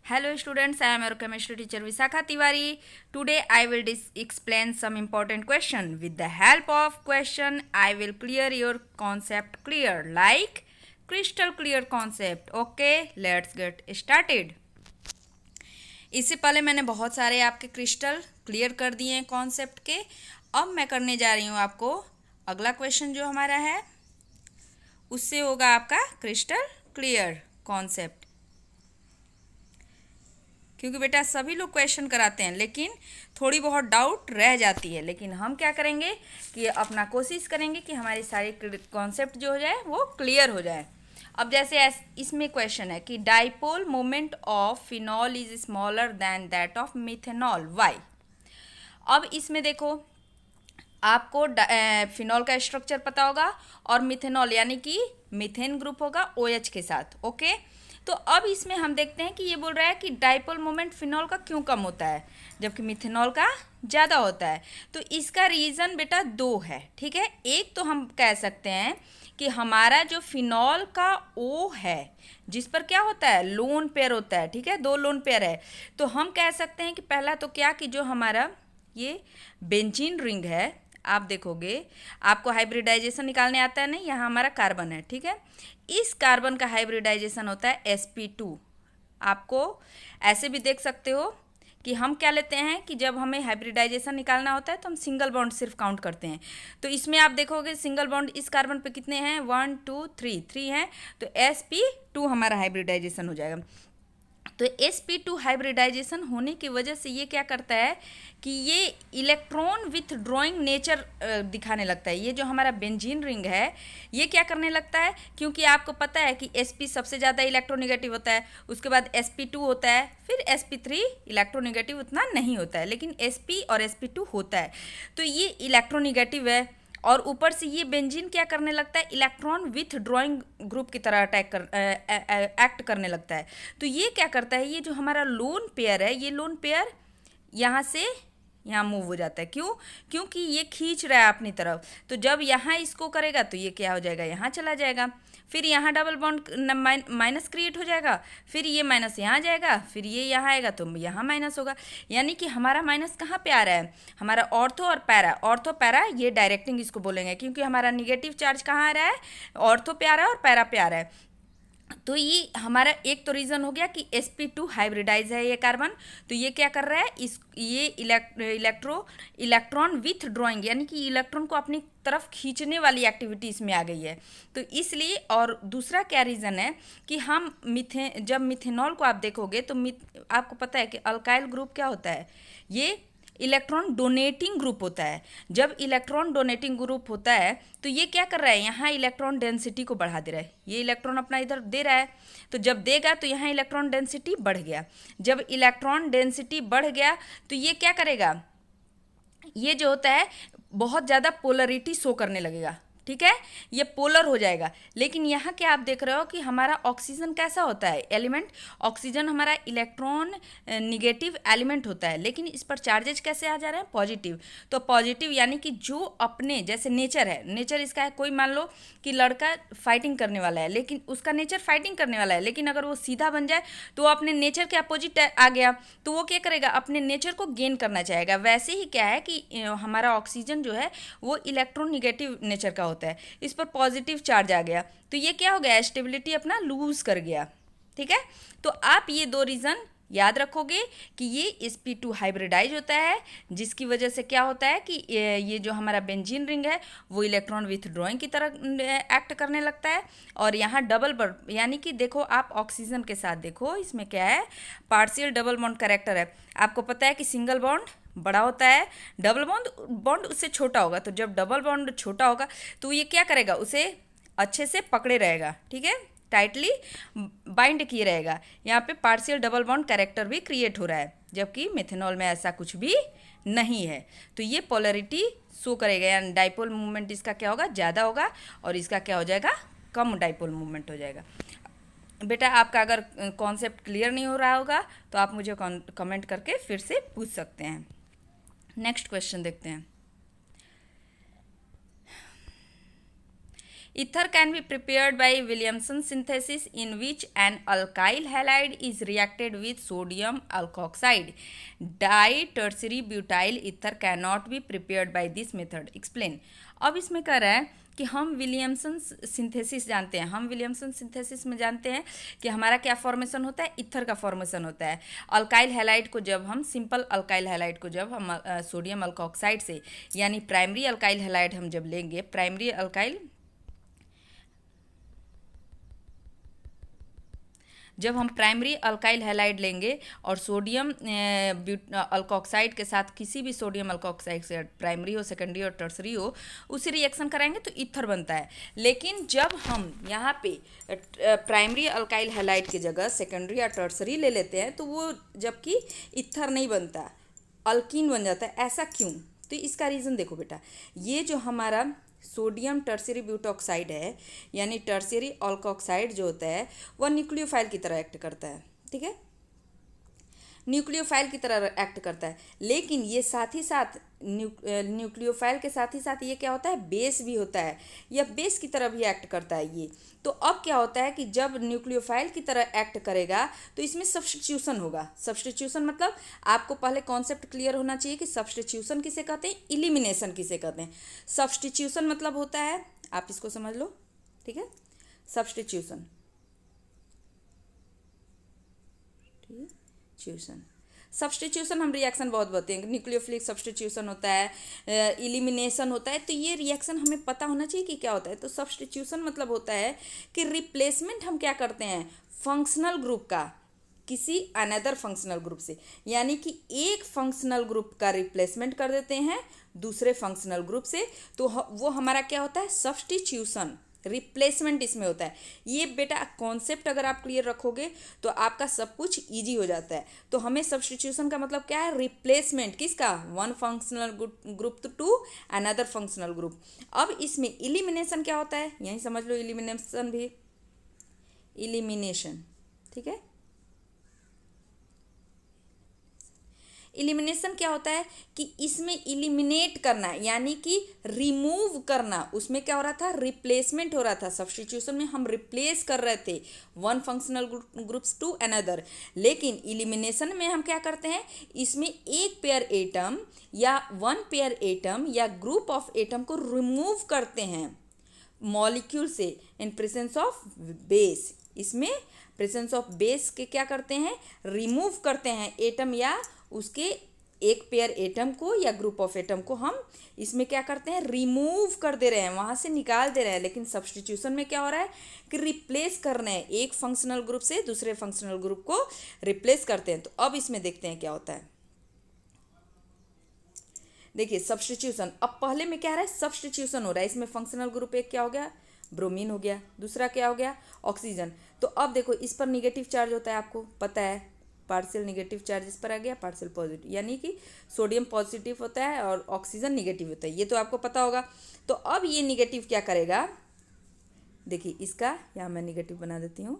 Hello students, I am your chemistry teacher Visakha Tiwari. Today I will explain some important question. With the help of question, I will clear your concept clear, like crystal clear concept. Okay, let's get started. इससे पहले मैंने बहुत सारे आपके crystal clear कर दिए हैं concept के. अब मैं करने जा रही हूँ आपको अगला क्वेश्चन जो हमारा है उससे होगा आपका क्रिस्टल क्लियर कॉन्सेप्ट. क्योंकि बेटा सभी लोग क्वेश्चन कराते हैं लेकिन थोड़ी बहुत डाउट रह जाती है, लेकिन हम क्या करेंगे कि अपना कोशिश करेंगे कि हमारी सारी कॉन्सेप्ट जो हो जाए वो क्लियर हो जाए. अब जैसे इसमें क्वेश्चन है कि dipole moment of phenol is smaller than that of methanol, why. अब इसमें देखो आपको फिनॉल का स्ट्रक्चर पता होगा और मिथेनॉल यानी कि मीथेन ग्रुप होगा OH के साथ. ओके, तो अब इसमें हम देखते हैं कि ये बोल रहा है कि डाइपोल मोमेंट फिनॉल का क्यों कम होता है जबकि मिथेनॉल का ज़्यादा होता है. तो इसका रीज़न बेटा दो है. ठीक है, एक तो हम कह सकते हैं कि हमारा जो फिनॉल का O है जिस पर क्या होता है लोन पेयर होता है. ठीक है, दो लोन पेयर है. तो हम कह सकते हैं कि पहला तो क्या कि जो हमारा ये बेंजीन रिंग है, आप देखोगे आपको हाइब्रिडाइजेशन निकालने आता है नहीं, यहाँ हमारा कार्बन है. ठीक है, इस कार्बन का हाइब्रिडाइजेशन होता है sp2. आपको ऐसे भी देख सकते हो कि हम क्या लेते हैं कि जब हमें हाइब्रिडाइजेशन निकालना होता है तो हम सिंगल बॉन्ड सिर्फ काउंट करते हैं. तो इसमें आप देखोगे सिंगल बॉन्ड इस कार्बन पे कितने हैं, 1 2 3 3 हैं. तो sp2 हमारा हाइब्रिडाइजेशन हो जाएगा. तो sp2 हाइब्रिडाइजेशन होने की वजह से ये क्या करता है कि ये इलेक्ट्रॉन विथ ड्रॉइंग नेचर दिखाने लगता है. ये जो हमारा बेंजीन रिंग है ये क्या करने लगता है, क्योंकि आपको पता है कि sp सबसे ज़्यादा इलेक्ट्रोनेगेटिव होता है, उसके बाद sp2 होता है, फिर sp3 इलेक्ट्रोनेगेटिव उतना नहीं होता है, लेकिन sp और sp2 होता है. तो ये इलेक्ट्रोनेगेटिव है और ऊपर से ये बेंजीन क्या करने लगता है इलेक्ट्रॉन विथ ड्राइंग ग्रुप की तरह एक्ट करने लगता है. तो ये क्या करता है, ये जो हमारा लोन पेयर है ये लोन पेयर यहाँ से यहाँ मूव हो जाता है. क्यों? क्योंकि ये खींच रहा है अपनी तरफ. तो जब यहाँ इसको करेगा तो ये क्या हो जाएगा, यहाँ चला जाएगा. फिर यहाँ डबल बॉन्ड माइनस क्रिएट हो जाएगा, फिर ये माइनस यहाँ जाएगा, फिर ये यहाँ आएगा तो यहाँ माइनस होगा. यानी कि हमारा माइनस कहाँ पे आ रहा है, हमारा ऑर्थो और पैरा. ऑर्थो पैरा ये डायरेक्टिंग इसको बोलेंगे क्योंकि हमारा निगेटिव चार्ज कहाँ आ रहा है, ऑर्थो पे आ रहा है और पैरा पे आ रहा है. तो ये हमारा एक तो रीज़न हो गया कि sp2 हाइब्रिडाइज है ये कार्बन. तो ये क्या कर रहा है, इस ये इलेक्ट्रॉन विथ ड्राइंग यानी कि इलेक्ट्रॉन को अपनी तरफ खींचने वाली एक्टिविटी इसमें आ गई है. तो इसलिए, और दूसरा क्या रीज़न है कि हम जब मिथेनॉल को आप देखोगे तो आपको पता है कि अल्काइल ग्रुप क्या होता है, ये इलेक्ट्रॉन डोनेटिंग ग्रुप होता है. जब इलेक्ट्रॉन डोनेटिंग ग्रुप होता है तो ये क्या कर रहा है, यहाँ इलेक्ट्रॉन डेंसिटी को बढ़ा दे रहा है. ये इलेक्ट्रॉन अपना इधर दे रहा है, तो जब देगा तो यहाँ इलेक्ट्रॉन डेंसिटी बढ़ गया. जब इलेक्ट्रॉन डेंसिटी बढ़ गया तो ये क्या करेगा, ये जो होता है बहुत ज़्यादा पोलरिटी शो करने लगेगा. ठीक है, ये पोलर हो जाएगा. लेकिन यहाँ क्या आप देख रहे हो कि हमारा ऑक्सीजन कैसा होता है एलिमेंट, ऑक्सीजन हमारा इलेक्ट्रॉन निगेटिव एलिमेंट होता है, लेकिन इस पर चार्जेज कैसे आ जा रहे हैं, पॉजिटिव. तो पॉजिटिव यानी कि जो अपने जैसे नेचर है, नेचर इसका है, कोई मान लो कि लड़का फाइटिंग करने वाला है, लेकिन उसका नेचर फाइटिंग करने वाला है, लेकिन अगर वो सीधा बन जाए तो वो अपने नेचर के अपोजिट आ गया, तो वो क्या करेगा, अपने नेचर को गेन करना चाहेगा. वैसे ही क्या है कि हमारा ऑक्सीजन जो है वो इलेक्ट्रॉन निगेटिव नेचर का होता है, इस पर पॉजिटिव चार्ज आ गया तो ये क्या हो गया, स्टेबिलिटी अपना लूज कर गया. ठीक है, तो आप ये दो रीज़न याद रखोगे कि ये sp2 हाइब्रिडाइज होता है जिसकी वजह से क्या होता है कि ये जो हमारा बेंजीन रिंग है वो इलेक्ट्रॉन विथ ड्रॉइंग की तरह एक्ट करने लगता है. और यहाँ डबल बॉन्ड यानी कि देखो आप ऑक्सीजन के साथ देखो इसमें क्या है, पार्शियल डबल बॉन्ड कैरेक्टर है. आपको पता है कि सिंगल बॉन्ड बड़ा होता है, डबल बॉन्ड उससे छोटा होगा. तो जब डबल बॉन्ड छोटा होगा तो ये क्या करेगा, उसे अच्छे से पकड़े रहेगा. ठीक है, टाइटली बाइंड किए रहेगा. यहाँ पे पार्शियल डबल बॉन्ड कैरेक्टर भी क्रिएट हो रहा है, जबकि मिथेनॉल में ऐसा कुछ भी नहीं है. तो ये पोलरिटी शो करेगा, यानी डाइपोल मूवमेंट इसका क्या होगा, ज़्यादा होगा, और इसका क्या हो जाएगा, कम डाइपोल मूवमेंट हो जाएगा. बेटा आपका अगर कॉन्सेप्ट क्लियर नहीं हो रहा होगा तो आप मुझे कमेंट करके फिर से पूछ सकते हैं. नेक्स्ट क्वेश्चन देखते हैं. Ether can be prepared by Williamson synthesis in which an alkyl halide is reacted with sodium alkoxide. Di-tertiary butyl ether cannot be prepared by this method. Explain. अब इसमें कह रहा है कि हम विलियमसन सिंथेसिस जानते हैं, हम विलियमसन सिंथेसिस में जानते हैं कि हमारा क्या फॉर्मेशन होता है, ईथर का फॉर्मेशन होता है। अल्काइल हैलाइड को जब हम सिंपल अल्काइल हैलाइड को जब हम सोडियम अल्कोक्साइड से यानी प्राइमरी अल्काइल हैलाइड हम जब लेंगे, प्राइमरी अल्काइल जब हम प्राइमरी अल्काइल हैलाइड लेंगे और सोडियम अल्कोक्साइड के साथ किसी भी सोडियम अल्कोक्साइड से प्राइमरी हो, सेकेंडरी और टर्सरी हो, उसी रिएक्शन कराएंगे तो ईथर बनता है। लेकिन जब हम यहाँ पे प्राइमरी अल्काइल हैलाइड की जगह सेकेंडरी या टर्सरी ले लेते हैं तो वो जबकि ईथर नहीं बनता, अल्कीन बन जाता है। ऐसा क्यों? तो इसका रीज़न देखो बेटा, ये जो हमारा सोडियम टर्शियरी ब्यूटॉक्साइड है यानी टर्शियरी अल्कोक्साइड जो होता है वह न्यूक्लियोफाइल की तरह एक्ट करता है, ठीक है, न्यूक्लियोफाइल की तरह एक्ट करता है। लेकिन ये साथ ही साथ न्यूक्लियोफाइल के साथ ही साथ ये क्या होता है, बेस भी होता है, यह बेस की तरह भी एक्ट करता है ये। तो अब क्या होता है कि जब न्यूक्लियोफाइल की तरह एक्ट करेगा तो इसमें सब्स्टिट्यूशन होगा। सब्स्टिट्यूशन मतलब आपको पहले कॉन्सेप्ट क्लियर होना चाहिए कि सब्स्टिट्यूशन किसे कहते हैं, इलिमिनेशन किसे कहते हैं। सब्स्टिट्यूशन मतलब होता है, आप इसको समझ लो, ठीक है, सब्स्टिट्यूशन सब्स्टिट्यूशन हम रिएक्शन बहुत बताते हैं, न्यूक्लियोफिलिक सब्स्टिट्यूशन होता है, इलिमिनेशन होता है। तो ये रिएक्शन हमें पता होना चाहिए कि क्या होता है। तो सब्स्टिट्यूशन मतलब होता है कि रिप्लेसमेंट हम क्या करते हैं, फंक्शनल ग्रुप का किसी अनदर फंक्शनल ग्रुप से, यानी कि एक फंक्शनल ग्रुप का रिप्लेसमेंट कर देते हैं दूसरे फंक्शनल ग्रुप से, तो वो हमारा क्या होता है, सब्स्टिट्यूशन, रिप्लेसमेंट इसमें होता है। ये बेटा कॉन्सेप्ट अगर आप क्लियर रखोगे तो आपका सब कुछ इजी हो जाता है। तो हमें सब्स्टिट्यूशन का मतलब क्या है, रिप्लेसमेंट किसका, one functional group to another functional group. अब इसमें इलिमिनेशन क्या होता है, यही समझ लो, इलिमिनेशन भी, इलिमिनेशन, ठीक है, इलिमिनेशन क्या होता है कि इसमें इलिमिनेट करना यानी कि रिमूव करना। उसमें क्या हो रहा था, रिप्लेसमेंट हो रहा था। सब्स्टिट्यूशन में हम रिप्लेस कर रहे थे one functional groups to another, लेकिन इलिमिनेशन में हम क्या करते हैं, इसमें एक पेयर एटम या वन पेयर एटम या ग्रुप ऑफ एटम को रिमूव करते हैं मॉलिक्यूल से इन प्रेजेंस ऑफ बेस। इसमें प्रेजेंस ऑफ बेस के क्या करते हैं, रिमूव करते हैं एटम या उसके एक पेयर एटम को या ग्रुप ऑफ एटम को हम इसमें क्या करते हैं, रिमूव कर दे रहे हैं, वहाँ से निकाल दे रहे हैं। लेकिन सब्स्टिट्यूशन में क्या हो रहा है कि रिप्लेस कर रहे हैं, एक फंक्शनल ग्रुप से दूसरे फंक्शनल ग्रुप को रिप्लेस करते हैं। तो अब इसमें देखते हैं क्या होता है। देखिए सब्स्टिट्यूशन, अब पहले में क्या हो रहा है, सब्स्टिट्यूशन हो रहा है। इसमें फंक्शनल ग्रुप एक क्या हो गया, ब्रोमीन हो गया, दूसरा क्या हो गया, ऑक्सीजन। तो अब देखो इस पर निगेटिव चार्ज होता है, आपको पता है, पार्शियल निगेटिव चार्ज इस पर आ गया, पार्शियल पॉजिटिव, यानी कि सोडियम पॉजिटिव होता है और ऑक्सीजन निगेटिव होता है, ये तो आपको पता होगा। तो अब ये निगेटिव क्या करेगा, देखिए इसका यहाँ मैं निगेटिव बना देती हूँ,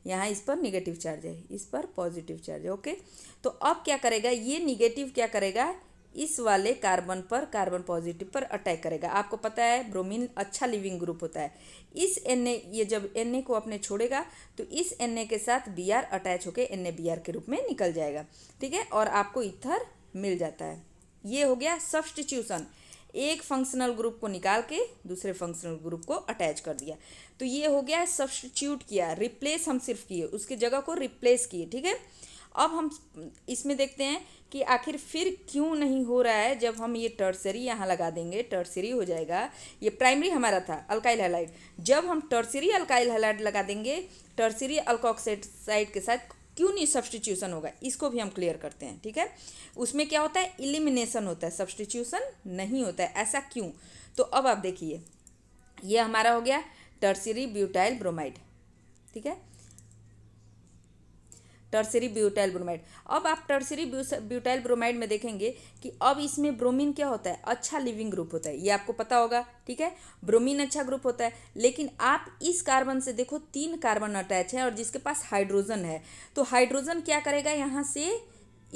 यहाँ इस पर निगेटिव चार्ज है, इस पर पॉजिटिव चार्ज है, ओके। तो अब क्या करेगा, ये निगेटिव क्या करेगा, इस वाले कार्बन पर, कार्बन पॉजिटिव पर अटैक करेगा। आपको पता है ब्रोमीन अच्छा लिविंग ग्रुप होता है। इस Na, ये जब Na को अपने छोड़ेगा तो इस Na के साथ Br अटैच होकर NaBr के रूप में निकल जाएगा, ठीक है, और आपको ईथर मिल जाता है। ये हो गया सब्स्टिट्यूशन, एक फंक्शनल ग्रुप को निकाल के दूसरे फंक्शनल ग्रुप को अटैच कर दिया। तो ये हो गया सब्स्टिट्यूट किया, रिप्लेस हम सिर्फ किए, उसकी जगह को रिप्लेस किए, ठीक है। अब हम इसमें देखते हैं कि आखिर फिर क्यों नहीं हो रहा है। जब हम ये टर्सरी यहाँ लगा देंगे, टर्सरी हो जाएगा, ये प्राइमरी हमारा था अल्काइल हैलाइड, जब हम टर्सरी अल्काइल हैलाइड लगा देंगे टर्सरी अल्कोक्साइड के साथ, क्यों नहीं सब्स्टिट्यूशन होगा, इसको भी हम क्लियर करते हैं, ठीक है। उसमें क्या होता है, इलिमिनेशन होता है, सब्स्टिट्यूशन नहीं होता है, ऐसा क्यों। तो अब आप देखिए, ये हमारा हो गया टर्सरी ब्यूटाइल ब्रोमाइड, ठीक है, टर्सरी ब्यूटाइल ब्रोमाइड। अब आप टर्सरी ब्यूटाइल ब्रोमाइड में देखेंगे कि अब इसमें ब्रोमीन क्या होता है, अच्छा लिविंग ग्रुप होता है, ये आपको पता होगा, ठीक है, ब्रोमीन अच्छा ग्रुप होता है। लेकिन आप इस कार्बन से देखो 3 कार्बन अटैच है और जिसके पास हाइड्रोजन है, तो हाइड्रोजन क्या करेगा, यहाँ से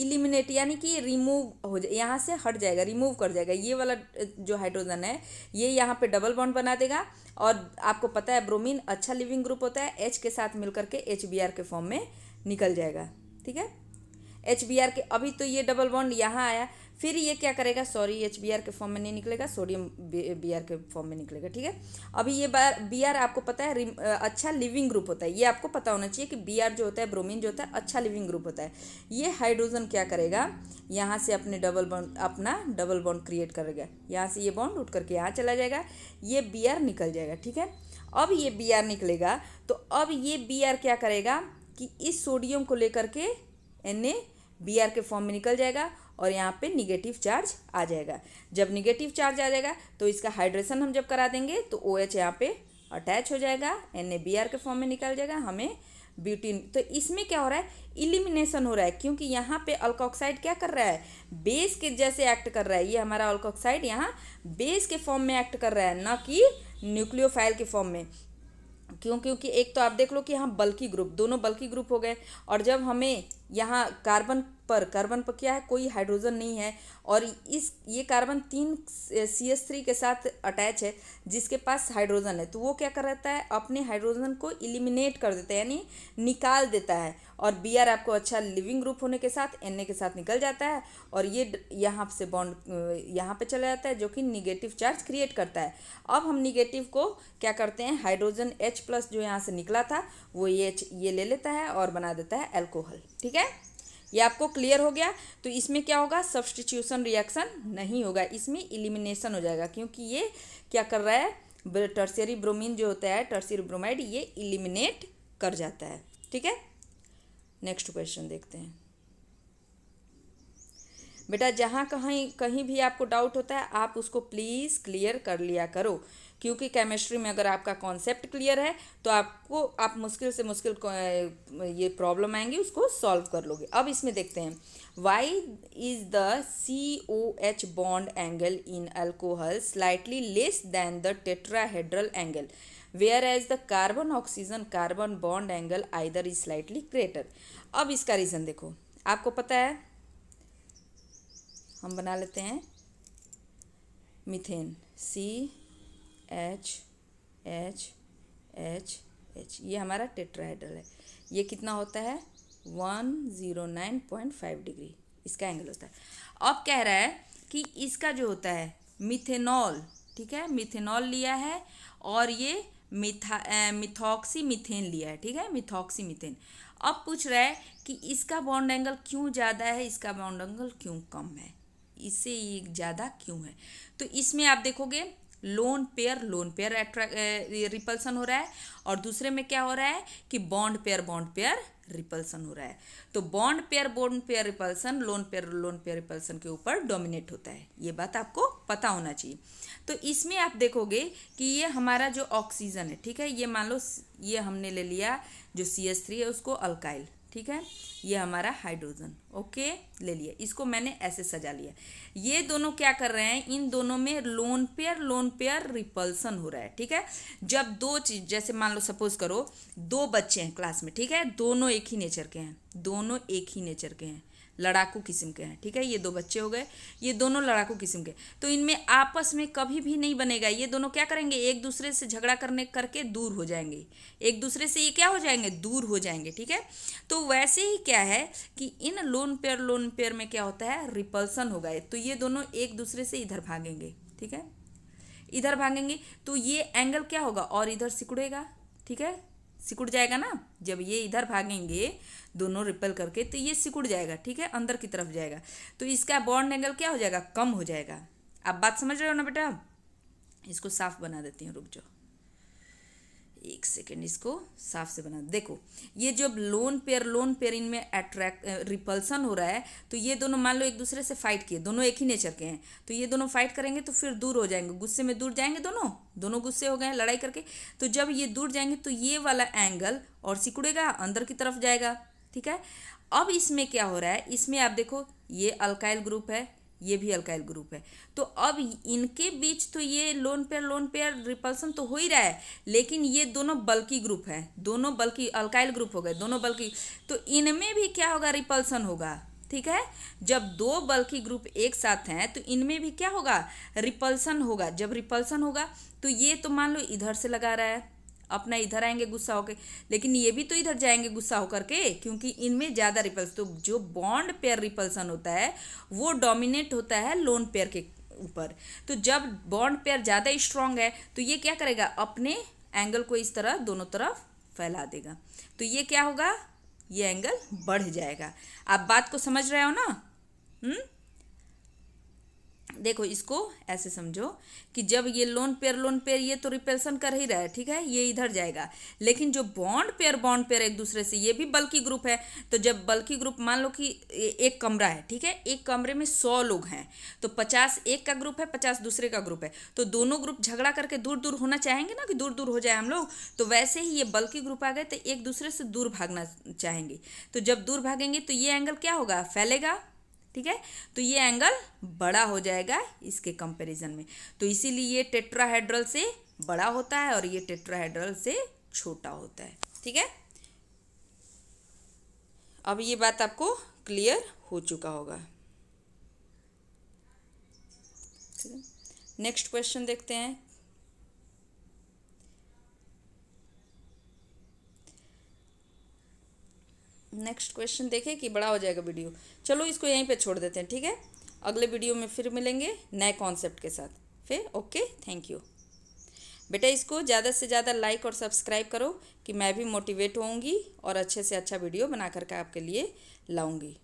इलिमिनेट यानी कि रिमूव हो जाए, यहाँ से हट जाएगा, रिमूव कर जाएगा। ये वाला जो हाइड्रोजन है ये यहाँ पे डबल बॉन्ड बना देगा। और आपको पता है ब्रोमीन अच्छा लिविंग ग्रुप होता है, H के साथ मिलकर के HBr के फॉर्म में निकल जाएगा। ठीक है, HBr के अभी तो ये डबल बॉन्ड यहाँ आया, फिर ये क्या करेगा, सॉरी HBr के फॉर्म में नहीं निकलेगा, सोडियम Br के फॉर्म में निकलेगा। ठीक है, अभी ये Br आपको पता है अच्छा लिविंग ग्रुप होता है, ये आपको पता होना चाहिए कि Br जो होता है, ब्रोमीन जो होता है अच्छा लिविंग ग्रुप होता है। ये हाइड्रोजन क्या करेगा, यहाँ से अपना डबल बॉन्ड क्रिएट करेगा, यहाँ से ये बॉन्ड उठ करके यहाँ चला जाएगा, ये Br निकल जाएगा। ठीक है, अब ये Br निकलेगा तो अब ये Br क्या करेगा कि इस सोडियम को लेकर के NaBr के फॉर्म में निकल जाएगा और यहाँ पे निगेटिव चार्ज आ जाएगा। जब निगेटिव चार्ज आ जाएगा तो इसका हाइड्रेशन हम जब करा देंगे तो OH यहाँ पे अटैच हो जाएगा, NaBr के फॉर्म में निकल जाएगा, हमें ब्यूटीन। तो इसमें क्या हो रहा है, इलिमिनेशन हो रहा है, क्योंकि यहाँ पे अल्कोक्साइड क्या कर रहा है, बेस के जैसे एक्ट कर रहा है। ये हमारा अल्कोक्साइड यहाँ बेस के फॉर्म में एक्ट कर रहा है, ना कि न्यूक्लियोफाइल के फॉर्म में। क्योंकि एक तो आप देख लो कि यहाँ बल्की ग्रुप, दोनों बल्की ग्रुप हो गए, और जब हमें यहाँ कार्बन पर क्या है, कोई हाइड्रोजन नहीं है, और ये कार्बन 3 CH3 के साथ अटैच है जिसके पास हाइड्रोजन है, तो वो क्या कर रहता है, अपने हाइड्रोजन को इलिमिनेट कर देता है, यानी निकाल देता है। और Br आपको अच्छा लिविंग ग्रुप होने के साथ Na के साथ निकल जाता है, और ये यहाँ से बॉन्ड यहाँ पे चला जाता है, जो कि निगेटिव चार्ज क्रिएट करता है। अब हम निगेटिव को क्या करते हैं, हाइड्रोजन H+ जो यहाँ से निकला था वो ये ले लेता है और बना देता है अल्कोहल। ठीक है, ये आपको क्लियर हो गया। तो इसमें क्या होगा, सब्स्टिट्यूशन रिएक्शन नहीं होगा, इसमें इलिमिनेशन हो जाएगा, क्योंकि ये क्या कर रहा है, टर्शियरी ब्रोमीन जो होता है, टर्शियरी ब्रोमाइड, ये इलिमिनेट कर जाता है। ठीक है, नेक्स्ट क्वेश्चन देखते हैं। बेटा जहाँ कहीं भी आपको डाउट होता है आप उसको प्लीज़ क्लियर कर लिया करो, क्योंकि केमिस्ट्री में अगर आपका कॉन्सेप्ट क्लियर है तो आप मुश्किल से मुश्किल ये प्रॉब्लम आएंगी उसको सॉल्व कर लोगे। अब इसमें देखते हैं, why is the COH bond angle in alcohol slightly less than the tetrahedral angle, whereas the carbon oxygen carbon bond angle either is slightly greater. अब इसका रीज़न देखो, आपको पता है, हम बना लेते हैं मीथेन, CH, ये हमारा टेट्राहेड्रल है, ये कितना होता है 109.5 डिग्री इसका एंगल होता है। अब कह रहा है कि इसका जो होता है मिथेनॉल, ठीक है, मिथेनॉल लिया है और ये मिथॉक्सी मीथेन लिया है। ठीक है, मिथॉक्सी मीथेन। अब पूछ रहा है कि इसका बॉन्ड एंगल क्यों ज़्यादा है, इसका बॉन्ड एंगल क्यों कम है, इससे ये ज़्यादा क्यों है। तो इसमें आप देखोगे लोन पेयर रिपल्सन हो रहा है, और दूसरे में क्या हो रहा है कि बॉन्ड पेयर रिपल्सन हो रहा है। तो bond pair repulsion lone pair repulsion के ऊपर डोमिनेट होता है, ये बात आपको पता होना चाहिए। तो इसमें आप देखोगे कि ये हमारा जो ऑक्सीजन है, ठीक है, ये मान लो ये हमने ले लिया जो CH3 है उसको अल्काइल, ठीक है, ये हमारा हाइड्रोजन, ओके, ले लिया, इसको मैंने ऐसे सजा लिया। ये दोनों क्या कर रहे हैं, इन दोनों में लोन पेयर रिपल्सन हो रहा है। ठीक है, जब दो चीज, जैसे मान लो सपोज करो 2 बच्चे हैं क्लास में, ठीक है, दोनों एक ही नेचर के हैं, लड़ाकू किस्म के हैं। ठीक है, ये 2 बच्चे हो गए, ये दोनों लड़ाकू किस्म के, तो इनमें आपस में कभी भी नहीं बनेगा। ये दोनों क्या करेंगे, एक दूसरे से झगड़ा करके दूर हो जाएंगे, एक दूसरे से ये क्या हो जाएंगे, दूर हो जाएंगे। ठीक है, तो वैसे ही क्या है कि इन लोन पेयर में क्या होता है, रिपल्सन होगा, तो ये दोनों एक दूसरे से इधर भागेंगे। ठीक है, इधर भागेंगे तो ये एंगल क्या होगा, और इधर सिकुड़ेगा। ठीक है, सिकुड़ जाएगा ना, जब ये इधर भागेंगे दोनों रिपेल करके तो ये सिकुड़ जाएगा। ठीक है, अंदर की तरफ जाएगा, तो इसका बॉन्ड एंगल क्या हो जाएगा, कम हो जाएगा। आप बात समझ रहे हो ना बेटा, इसको साफ बना देती हूँ, रुक जाओ 1 सेकेंड, इसको साफ से बना। देखो ये जब लोन पेयर इनमें रिपल्सन हो रहा है, तो ये दोनों मान लो एक दूसरे से फाइट किए, दोनों एक ही नेचर के हैं, तो ये दोनों फाइट करेंगे तो फिर दूर हो जाएंगे, गुस्से में दूर जाएंगे, दोनों गुस्से हो गए लड़ाई करके, तो जब ये दूर जाएंगे तो ये वाला एंगल और सिकुड़ेगा, अंदर की तरफ जाएगा। ठीक है, अब इसमें क्या हो रहा है, इसमें आप देखो ये अल्काइल ग्रुप है, ये भी अल्काइल ग्रुप है, तो अब इनके बीच तो ये लोन पेयर रिपल्सन तो हो ही रहा है, लेकिन ये दोनों बल्की ग्रुप है, दोनों बल्की अल्काइल ग्रुप हो गए, दोनों बल्की, तो इनमें भी क्या होगा, रिपल्सन होगा। ठीक है। जब दो बल्कि ग्रुप एक साथ हैं तो इनमें भी क्या होगा, रिपल्सन होगा। जब रिपल्सन होगा तो ये तो मान लो इधर से लगा रहा है, अपना इधर आएंगे गुस्सा होकर, लेकिन ये भी तो इधर जाएंगे गुस्सा होकर के, क्योंकि इनमें ज़्यादा रिपल्स। तो जो बॉन्ड पेयर रिपल्सन होता है वो डोमिनेट होता है लोन पेयर के ऊपर। तो जब बॉन्ड पेयर ज़्यादा स्ट्रांग है तो ये क्या करेगा, अपने एंगल को इस तरह दोनों तरफ फैला देगा। तो ये क्या होगा, ये एंगल बढ़ जाएगा। आप बात को समझ रहे हो ना? देखो इसको ऐसे समझो कि जब ये लोन पेयर ये तो रिपल्सन कर ही रहा है, ठीक है, ये इधर जाएगा। लेकिन जो बॉन्ड पेयर एक दूसरे से, ये भी बल्कि ग्रुप है। तो जब बल्कि ग्रुप, मान लो कि एक कमरा है, ठीक है, एक कमरे में 100 लोग हैं, तो 50 एक का ग्रुप है, 50 दूसरे का ग्रुप है। तो दोनों ग्रुप झगड़ा करके दूर दूर होना चाहेंगे ना, कि दूर दूर हो जाए हम लोग। तो वैसे ही ये बल्कि ग्रुप आ गए तो एक दूसरे से दूर भागना चाहेंगे। तो जब दूर भागेंगे तो ये एंगल क्या होगा, फैलेगा, ठीक है। तो ये एंगल बड़ा हो जाएगा इसके कंपैरिजन में। तो इसीलिए ये टेट्राहेड्रल से बड़ा होता है और ये टेट्राहेड्रल से छोटा होता है, ठीक है। अब ये बात आपको क्लियर हो चुका होगा। नेक्स्ट क्वेश्चन देखते हैं। नेक्स्ट क्वेश्चन देखें कि बड़ा हो जाएगा वीडियो। चलो इसको यहीं पे छोड़ देते हैं, ठीक है। अगले वीडियो में फिर मिलेंगे नए कॉन्सेप्ट के साथ फिर। ओके, थैंक यू बेटा। इसको ज़्यादा से ज़्यादा लाइक और सब्सक्राइब करो कि मैं भी मोटिवेट होऊंगी और अच्छे से अच्छा वीडियो बना करके आपके लिए लाऊंगी।